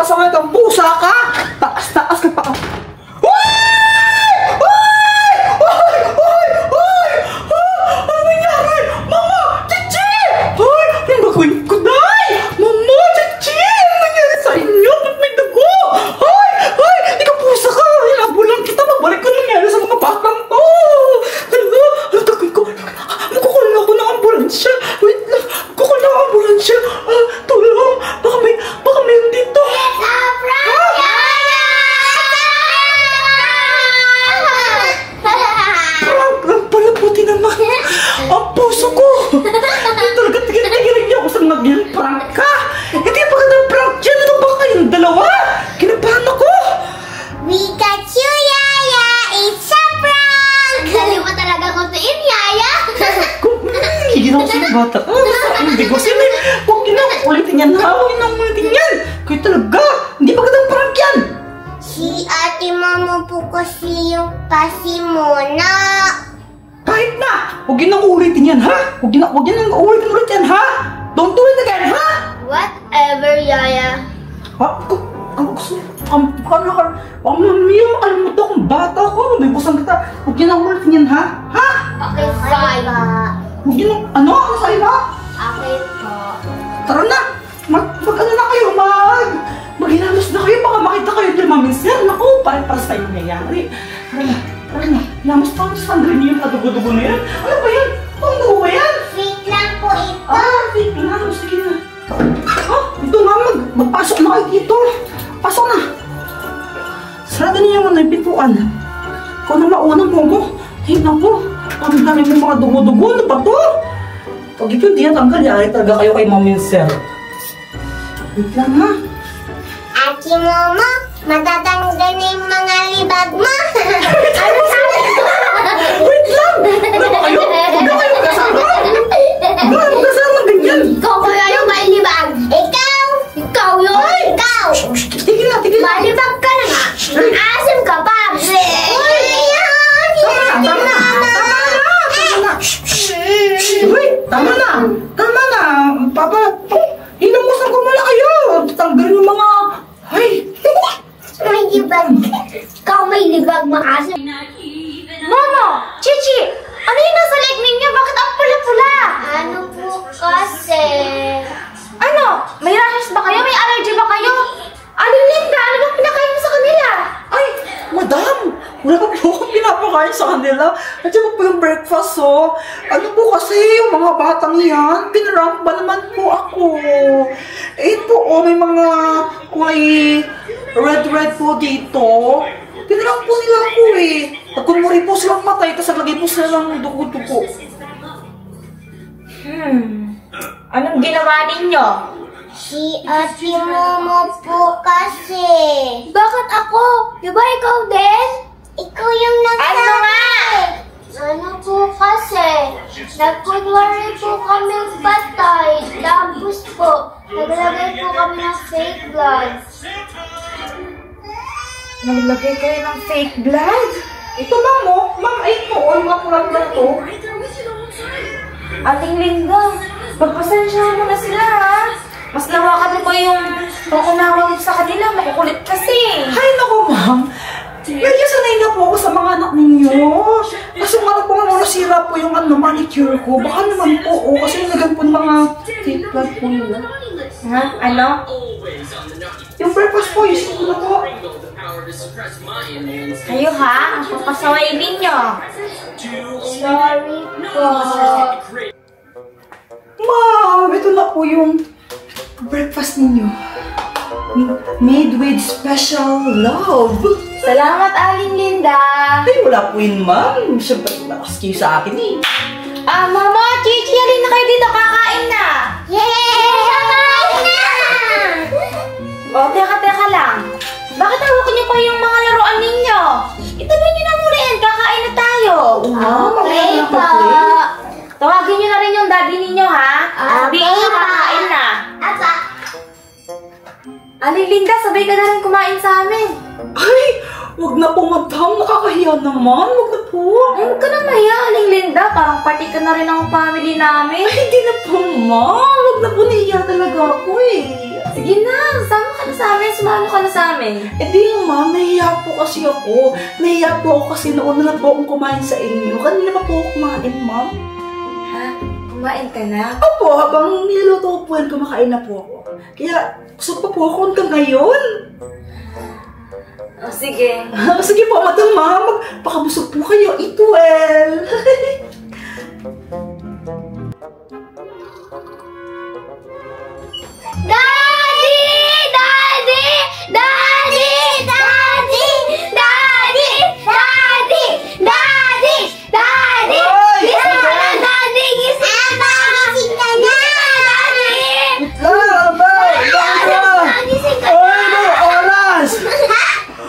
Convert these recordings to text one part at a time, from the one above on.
Papasaway kang pusa ka! Taas-taas ka pa ka! Ano nangyari? Mama! Chichi! Ay! Ano gagawin ko, Day? Mama! Chichi! Ano nangyari sa inyo? Ba't may dugo? Ay! Ay! Hindi ka pusa ka! Hinabulan kita! Magbalik ka nangyari sa mga batang to! Ano? Ano gagawin ko? Magkukul na ako ng ambulansya! Wait lang! Magkukul na ang ambulansya! Tulong! Baka may dito! Palaputi naman! Ang puso ko! Talaga tigil-tigilin niyo ako sa naging prank ka! Hindi pa ka ng prank dyan! Ano ba kayong dalawa? Kinabahan ako! Pikachu, Yaya! It's a prank! Galing mo talaga kutuin, Yaya! Hindi na ako sa bata. Hindi ko sila. Huwag na ulitin yan, ha? Huwag na ulitin yan! Kayo talaga! Hindi pa ka ng prank yan! Si ate mama po kasi yung pasimona. Kahit na! Huwag yun ang ulitin yan, ha? Huwag yun ang ulitin yan, ha? Don't do it again, ha? Whatever, Yaya. Ha? Mami, makalimutan akong bata ko. May busang kita. Huwag yun ang ulitin yan, ha? Ha? Okay, fine. Huwag yun ang... Ano? Ano sa'yo, ha? Okay po. Tara na! Mag-ano na kayo, maghilamos na kayo. Baka makita kayo din, Mami Sir. Naku, parang sa'yo nangyayari. Tara na. Hilamos pa ako sa sangre niyo yung kadugo-dugo na yan. Ano ba yan? Ang dugo ba yan? Fake lang po ito. Fake lang. Sige na. Ito nga, magpasok na kayo dito. Pasok na. Sarado niyo yung pintuan. Ikaw na maunang po mo. Ay, naku. Ang dami mo mga dugo-dugo. Ano ba to? Pag ito hindi natanggal, yari talaga kayo kay Mami Sir. Wait lang, ha? Ate Momo, matatanggal na yung mga libag mo. Ano sabi ko? Wait lang! Ano ba kayo? Huwag na kayo magkasama! Huwag na kayo magkasama ganyan! Ikaw kaya yung may libag. Ikaw! Ikaw yun! Ikaw! Tigil na! Malibag ka na nga. Asim ka pa. Tama na! Papa, hinamusan ko muna kayo! Tanggalin yung mga... Ay! May libag. Ikaw may libag, maasim. Momo! Chichi! Ano yung nasa leg ninyo? Bakit ang pula-pula? Ano po kasi? Ano? May rashes ba kayo? May allergy ba kayo? Aling Linda, ano bang pinakain mo sa kanila? Ay! Madam! Wala pa po akong pinapakain sa kanila. Nandiyan po yung breakfast, oh. Ano po kasi yung mga batang yan? Pinarank ba naman po ako? Eh po, oh, may mga red po dito. Pinarank po nila ako eh. Nagkumuri po silang matay, tapos naglagay po sila ng dugo-dugo. Anong ginawa ninyo? Si ate Momo po kasi. Bakit ako? Di ba ikaw din? Ikaw yung nagsabi. Ano nga? Ano po kasi? Nagkunwari po kami patay. Tapos po, naglagay po kami ng fake blood. Naglagay kayo ng fake blood? Ito, ma'am, oh. Ma'am, ay po, oh, yung mga kulang to. Aling Linda, pagpasensyahan mo na sila ha. Mas lawakan mo pa yung pangunawa mo sa kanila, makukulit kasi. Ay, naku, ma'am. Medyo sanay na po ako sa mga anak ninyo. Kasi nga po nga nasira po yung manicure ko. Baka naman po, oh, kasi nagam po mga fake blood po nila. Ha? Ano? Yung breakfast po, yung siguro po. Kayo ha? Ang papasaway ninyo. Sorry po. Ma'am, ito na po yung breakfast ninyo. Made with special love. Salamat, Aling Linda. Ay, wala po yun, ma'am. Siyempre, nakaskiw sa akin eh. Mama, Chichi, halin na kayo dito. Kakain na. Yay! Kakain na! Teka lang. Bakit hawakan niyo pa yung mga laruan ninyo? Itabi niyo na muna yan. Kakain na tayo. Okay po. Tawagin niyo na rin yung daddy ninyo, ha? Okay, kakain na. Apa? Aling Linda, sabay ka na rin kumain sa amin. Ay, wag na po, madam. Nakakahiya naman. Wag na po. Ay, huwag ka na maya, Aling Linda. Parang party ka na rin ang family namin. Ay, hindi na po, ma'am. Wag na po, nahiya talaga ako eh. Sige na, sama ka na sa amin. sumama ka na sa amin? Eh di ma'am, nahiya po kasi ako. Nahiya po ako kasi nauna na po akong kumain sa inyo. Kanina pa po ako kumain, ma'am. Ha? Kumain ka na? Opo, habang niluto ko po yan, kumakain na po ako. Kaya, gusto pa po ako hanggang ngayon. O, sige. Sige po, madam ma'am. Magpakabusog po kayo. Eat well. Daddy! Daddy! Daddy! Daddy! Daddy! Daddy! Daddy! Daddy! Hoy! Gising ka na, Daddy! Gising ka na! Gising ka na! Daddy! Ano ba? Gising ka Ay, na! no, oras!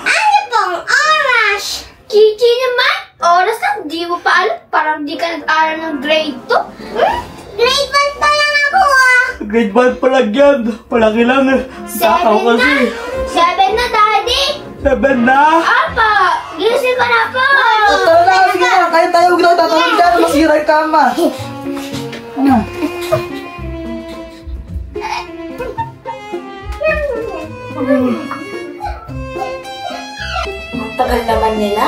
Ano pong oras? Chichi naman, oras na, di mo pa alam. Parang di ka nag-aaral ng grade 2. Grade 1 pa lang ako ah. Grade 1 pa lang yan. Palaki lang eh. Takaw 7 na. kasi. 7 na, Daddy. 7 na. Apa, gising ka na po. Tara na, sige na. Kaya tayo huwag na tatawag dyan. Masira yung kama. Ano? Ang tagal naman nila.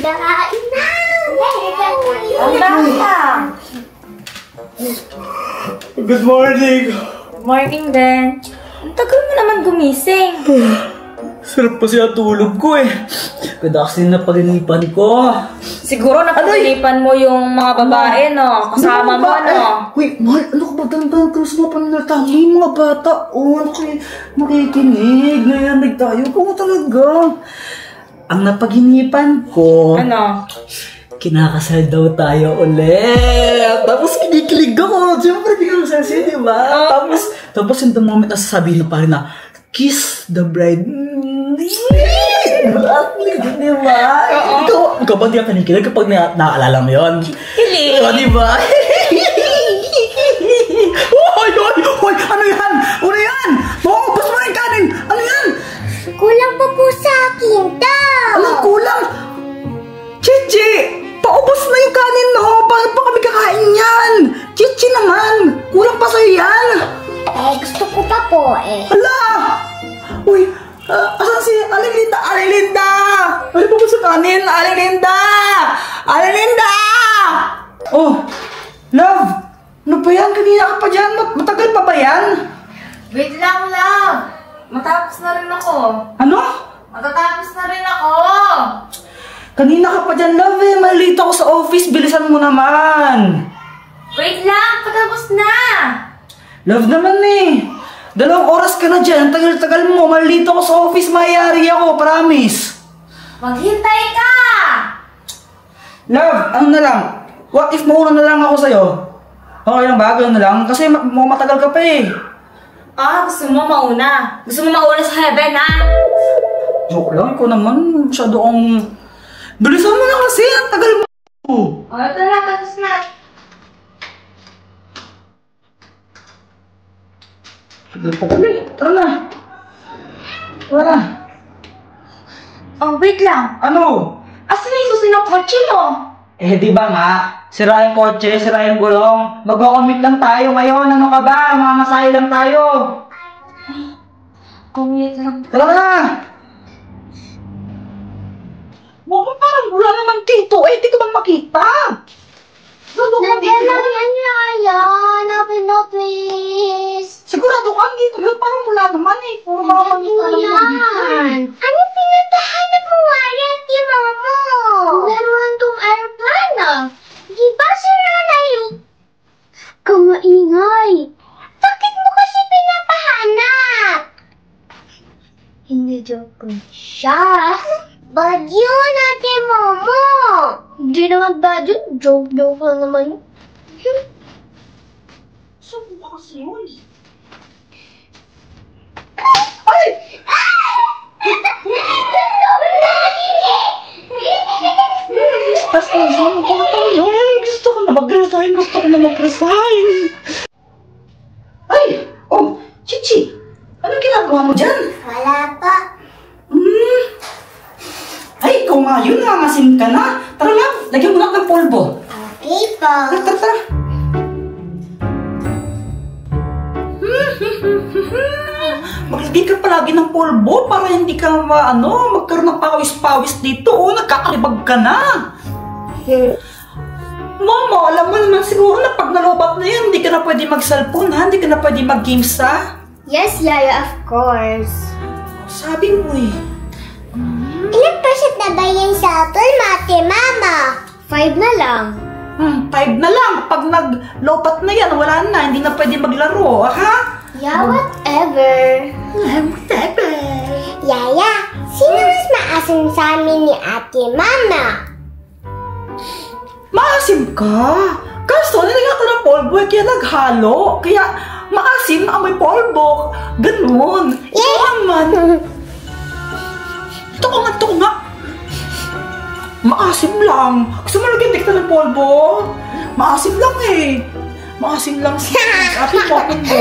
Kakain na. Ang bata. Good morning. Good morning din. Ang tagal mo naman gumising. Sarap kasi ang tulog ko eh. Ganda kasi na paginipan ko. Siguro napagalipan mo yung mga babae, no? Kasama mo, no? Wait, mahal, ano ka ba? Dandan ka sa mga pananalita. May mga bata. Oh, ano kayo makikinig. Nayanig tayo. Kung talaga. Ang napaginipan ko, Ano? kinakasal daw tayo ulit. Tapos kinikilig ako. Siyempre, kinakasal siya, di ba? Tapos yung the moment na sasabihin na parang na, kiss the bride. Di ba? Ikaw ba di ka kinikilig kapag naaalala mo yun? Kilig. Di ba? Hoy! Hoy! Ano yan? Ano yan? Maubos mo yung kanin! Ano yan? Kulang pa po sa akin daw. Anong kulang? Chichi! Paubos na yung kanin, no? Bakit pa kami kakain yan? Chichi naman! Kulang pa sa'yo yan! Gusto ko pa po eh. Hala! Uy! Asan si Aling Linda? Aling Linda! Ano ba sa kanin? Aling Linda! Aling Linda! Oh! Love! Ano ba yan? Kanina ka pa dyan? Matagal pa ba yan? Wait lang, love. Matapos na rin ako. Ano? Matatapos na rin ako. Kanina ka pa dyan, love eh. Malilito ako sa office. Bilisan mo naman. Wait lang, patapos na. Love naman eh. 2 oras ka na dyan. Tagal-tagal mo. Malilito ako sa office. Mayayari ako. Promise. Maghintay ka. Love, ano na lang? What if mauna na lang ako sa'yo? Okay lang ba? Gano'n na lang? Kasi matagal ka pa eh. Ah, gusto mo mauna. Gusto mo mauna sa heaven, ha? Joke lang. Ikaw naman. Masyado akong... Bilisan mo na kasi. Ang tagal mo. O, ito na, tapos na. Tagal pa kami. Tara na. Tara na. Oh, wait lang. Ano? Asan na yung susi ng kotse mo? Eh, di ba nga? Sira yung kotse, sira yung gulong. Mag-commute lang tayo ngayon. Ano ka ba? Mamasahe lang tayo. Commute lang. Tara na! Mama, parang wala naman dito. Eh, di ka bang makita? Nandiyan lang yan, Yaya. Hanapin mo, please. Sigurado ka dito. Yun, parang wala naman eh. Puro mga makita lang naman dito eh. Ano pinatahanap mo nga yan, Timo mo? Meron tong aeroplano. Di ba sira na yung... Kamaingay. Bakit mo kasi pinapahanap? Hindi joke siya. Bagyo na, Timo mo. Hindi naman bagyo. Joke lang naman. Saan ba kasi yun? Ay! Basta, saan ba tayo? Gusto ko na mag-resign. Gusto ko na mag-resign. Ay! Oh, Chichi! Anong ginagawa mo dyan? Wala pa. Ay, ikaw nga yun. Nangasin ka na. Tara na, lagyan mo na ng polvo. Okay po. Tara. palagi ng polvo para hindi ka magkaroon ng pawis-pawis dito. Oh, nagkakalibag ka na. Mama, alam mo naman siguro na pag nalobat na yan, hindi ka na pwede mag-cellphone, ha? Hindi ka na pwede mag-games, ha? Yes, Yaya, of course. Sabi mo eh. Ilan percent na ba yung cellphone, Mate Mama? 5 na lang. 5 na lang. Pag naglopat na yan, wala na. Hindi na pwede maglaro, ha? Yeah, whatever. Whatever. Yaya, sino mas maasim sa amin ni Ate Mama? Maasim ka. Kaso, nilagyan ka ng polvo kaya naghalo. Kaya maasim na amoy polvo. Ganun. Ito naman. Ito ko nga. Maasim lang. Gusto mo lagyan kita ng polvo? Maasim lang eh. Maasim lang si ating bottom mo.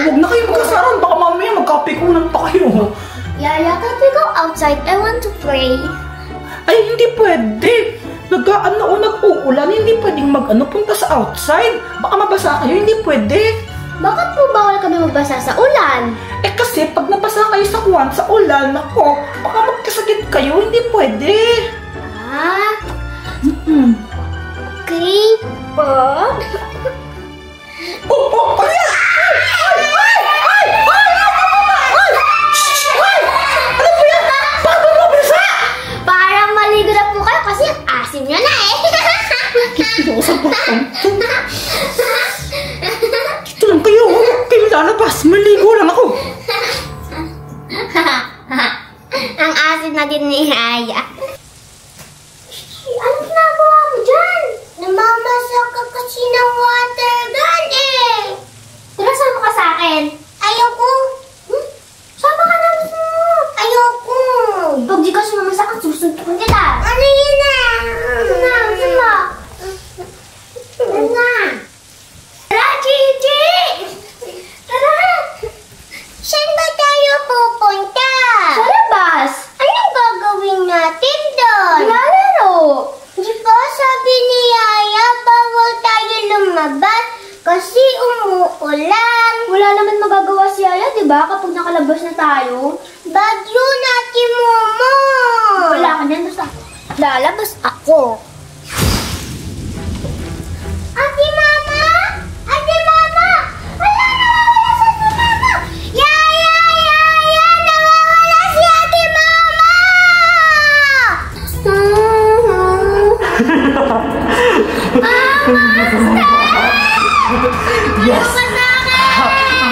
Huwag na kayo magkasaran. Baka mamaya magkapikunan pa kayo. Yaya, can we go outside? I want to play. Ay, hindi pwede. Nag-uulan, hindi pwedeng punta sa outside. Baka mabasa kayo, hindi pwede. Bakit po bawal kami magbasa sa ulan? Eh kasi pag nabasa kayo sa ulan, ako, baka magkasakit kayo, hindi pwede. Ah? Okay po. Kaya! Para maligo na po kayo kasi asim nyo na eh. Dito lang kayo, kayo lalabas, maligo lang ako. Ang asim na din ni Yaya. Anong ginagawa mo dyan? Namamasak ka kasi ng water gun eh. Tara, sama ka sa akin. Ayoko. Sama ka naman mo. Ayoko. Pag di ka sumamasak, susuntukin kita. Ano yun na? Sama. Ano? Tara, Gigi! Tara! Saan ba tayo pupunta? Sa labas. Anong gagawin natin doon? Lalaro. Di ba sabi ni Yaya, bawal tayo lumabas kasi umuulan. Wala naman magagawa si Yaya, di ba, kapag nakalabas na tayo? Bagyo na, Momo. Wala ka dyan, basta lalabas ako. Ate Mama! Ate Mama! Wala, nawawala si Ate Mama! Yaya! Yaya! Nawawala si Ate Mama! Yes!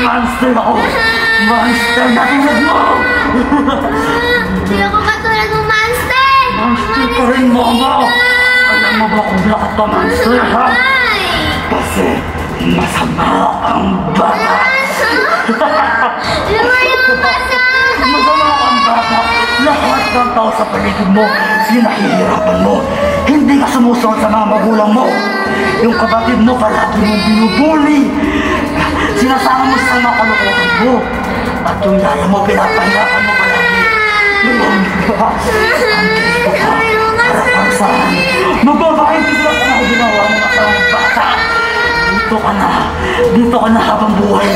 Monster ako! Monster na tulad mo! Hindi ako katulad ng monster! Monster ka rin, Mama! Alam mo ba kung bakit ka monster, ha? Kasi masama ang bata! Lumayo ka sa akin! Masama ang bata! Lahat ng tao sa paligid mo, sinahihirapan mo! Hindi ka sumusunod sa mga magulang mo! Yung kapatid mo palagi mong binubuli! Sinasama mo sa mga kalukuhan mo! At yung yaya mo, pinapahirapan mo palagi! Lumamig ka! Ang gusto ka! Harapang saan! Magbabahinti sila sa mga ginawa mo na sa mga bata! Dito ka na! Dito ka na habang buhay!